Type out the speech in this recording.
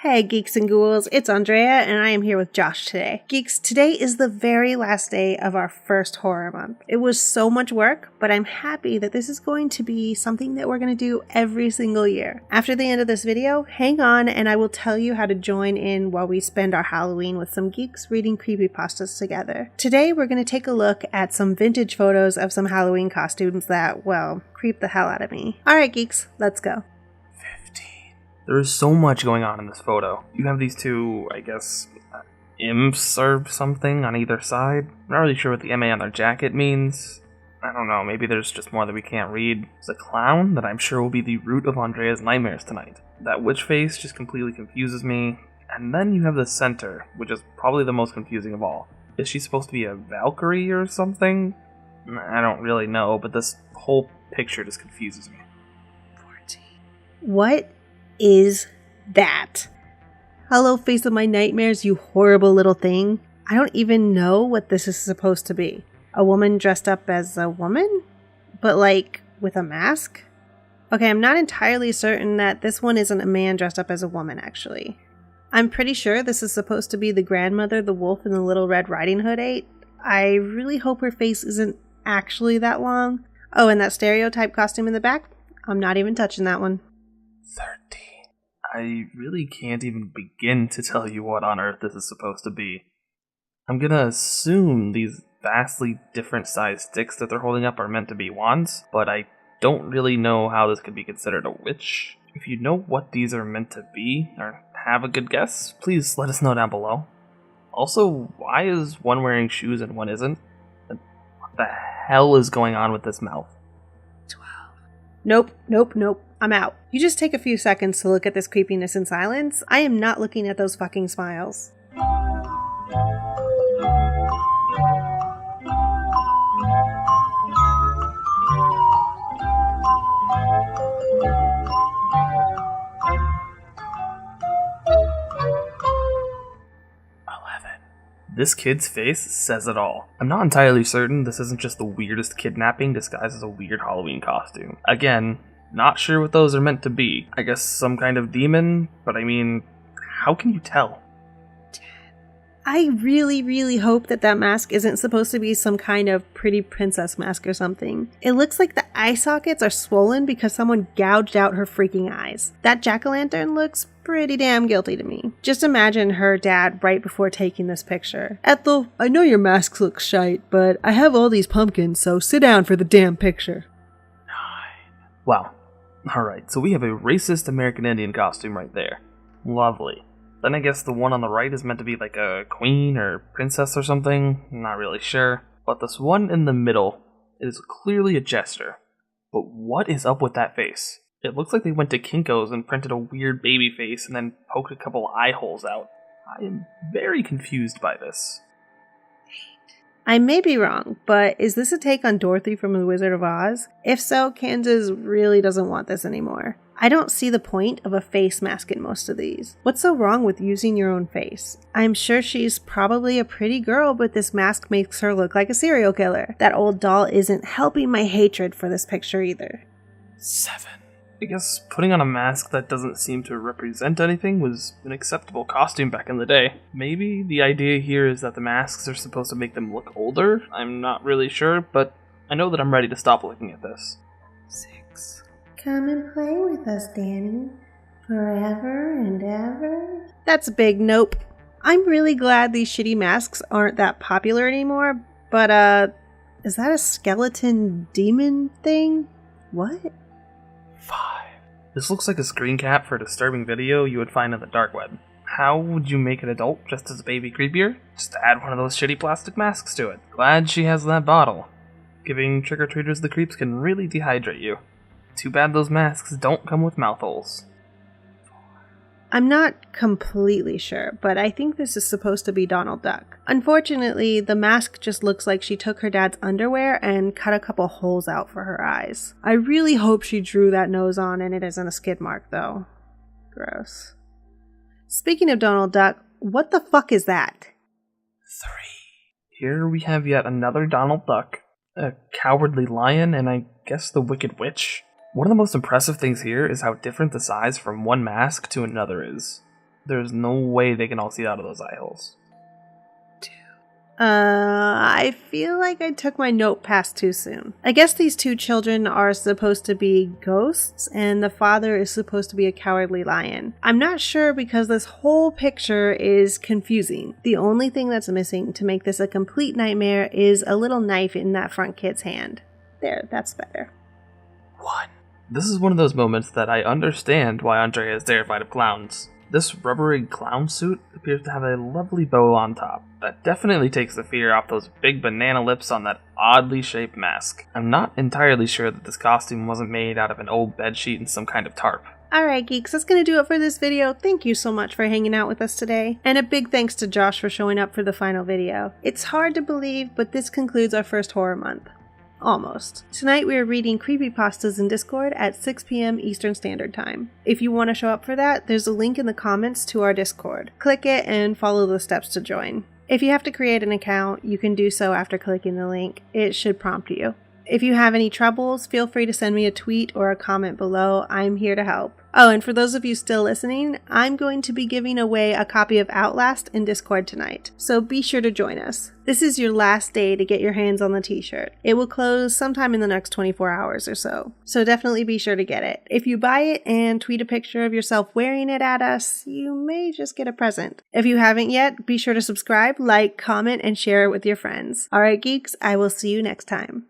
Hey geeks and ghouls, it's Andrea and I am here with Josh today. Geeks, today is the very last day of our first horror month. It was so much work, but I'm happy that this is going to be something that we're going to do every single year. After the end of this video, hang on and I will tell you how to join in while we spend our Halloween with some geeks reading creepypastas together. Today we're going to take a look at some vintage photos of some Halloween costumes that, well, creep the hell out of me. Alright geeks, let's go. There is so much going on in this photo. You have these two, I guess, imps or something on either side. I'm not really sure what the MA on their jacket means. I don't know, maybe there's just more that we can't read. There's a clown that I'm sure will be the root of Andrea's nightmares tonight. That witch face just completely confuses me. And then you have the center, which is probably the most confusing of all. Is she supposed to be a Valkyrie or something? I don't really know, but this whole picture just confuses me. 14. What is that? Hello, face of my nightmares, you horrible little thing. I don't even know what this is supposed to be. A woman dressed up as a woman? But like, with a mask? Okay, I'm not entirely certain that this one isn't a man dressed up as a woman, actually. I'm pretty sure this is supposed to be the grandmother the wolf in the Little Red Riding Hood ate. I really hope her face isn't actually that long. Oh, and that stereotype costume in the back? I'm not even touching that one. 13. I really can't even begin to tell you what on earth this is supposed to be. I'm gonna assume these vastly different sized sticks that they're holding up are meant to be wands, but I don't really know how this could be considered a witch. If you know what these are meant to be, or have a good guess, please let us know down below. Also, why is one wearing shoes and one isn't? And what the hell is going on with this mouth? 12. Nope. I'm out. You just take a few seconds to look at this creepiness in silence. I am not looking at those fucking smiles. This kid's face says it all. I'm not entirely certain this isn't just the weirdest kidnapping disguised as a weird Halloween costume. Again, not sure what those are meant to be. I guess some kind of demon, but I mean, how can you tell? I really hope that mask isn't supposed to be some kind of pretty princess mask or something. It looks like the eye sockets are swollen because someone gouged out her freaking eyes. That jack-o'-lantern looks pretty damn guilty to me. Just imagine her dad right before taking this picture. Ethel, I know your masks look shite, but I have all these pumpkins, so sit down for the damn picture. 9. Wow. Alright, so we have a racist American Indian costume right there. Lovely. Then I guess the one on the right is meant to be like a queen or princess or something. I'm not really sure. But this one in the middle is clearly a jester. But what is up with that face? It looks like they went to Kinko's and printed a weird baby face and then poked a couple eye holes out. I am very confused by this. I may be wrong, but is this a take on Dorothy from The Wizard of Oz? If so, Kansas really doesn't want this anymore. I don't see the point of a face mask in most of these. What's so wrong with using your own face? I'm sure she's probably a pretty girl, but this mask makes her look like a serial killer. That old doll isn't helping my hatred for this picture either. 7. I guess putting on a mask that doesn't seem to represent anything was an acceptable costume back in the day. Maybe the idea here is that the masks are supposed to make them look older? I'm not really sure, but I know that I'm ready to stop looking at this. 6. Come and play with us, Danny. Forever and ever. That's a big nope. I'm really glad these shitty masks aren't that popular anymore, but is that a skeleton demon thing? What? 5. This looks like a screen cap for a disturbing video you would find on the dark web. How would you make an adult just as a baby creepier? Just add one of those shitty plastic masks to it. Glad she has that bottle. Giving trick-or-treaters the creeps can really dehydrate you. Too bad those masks don't come with mouth holes. I'm not completely sure, but I think this is supposed to be Donald Duck. Unfortunately, the mask just looks like she took her dad's underwear and cut a couple holes out for her eyes. I really hope she drew that nose on and it isn't a skid mark, though. Gross. Speaking of Donald Duck, what the fuck is that? 3. Here we have yet another Donald Duck, a cowardly lion, and I guess the Wicked Witch. One of the most impressive things here is how different the size from one mask to another is. There's no way they can all see out of those eye holes. I feel like I took my note past too soon. I guess these two children are supposed to be ghosts, and the father is supposed to be a cowardly lion. I'm not sure because this whole picture is confusing. The only thing that's missing to make this a complete nightmare is a little knife in that front kid's hand. There, that's better. 1. This is one of those moments that I understand why Andrea is terrified of clowns. This rubbery clown suit appears to have a lovely bow on top. That definitely takes the fear off those big banana lips on that oddly shaped mask. I'm not entirely sure that this costume wasn't made out of an old bedsheet and some kind of tarp. Alright geeks, that's going to do it for this video. Thank you so much for hanging out with us today. And a big thanks to Josh for showing up for the final video. It's hard to believe, but this concludes our first horror month. Almost. Tonight we are reading creepypastas in Discord at 6 p.m. Eastern Standard Time. If you want to show up for that, there's a link in the comments to our Discord. Click it and follow the steps to join. If you have to create an account, you can do so after clicking the link. It should prompt you. If you have any troubles, feel free to send me a tweet or a comment below. I'm here to help. Oh, and for those of you still listening, I'm going to be giving away a copy of Outlast in Discord tonight, so be sure to join us. This is your last day to get your hands on the t-shirt. It will close sometime in the next 24 hours or so definitely be sure to get it. If you buy it and tweet a picture of yourself wearing it at us, you may just get a present. If you haven't yet, be sure to subscribe, like, comment, and share it with your friends. Alright geeks, I will see you next time.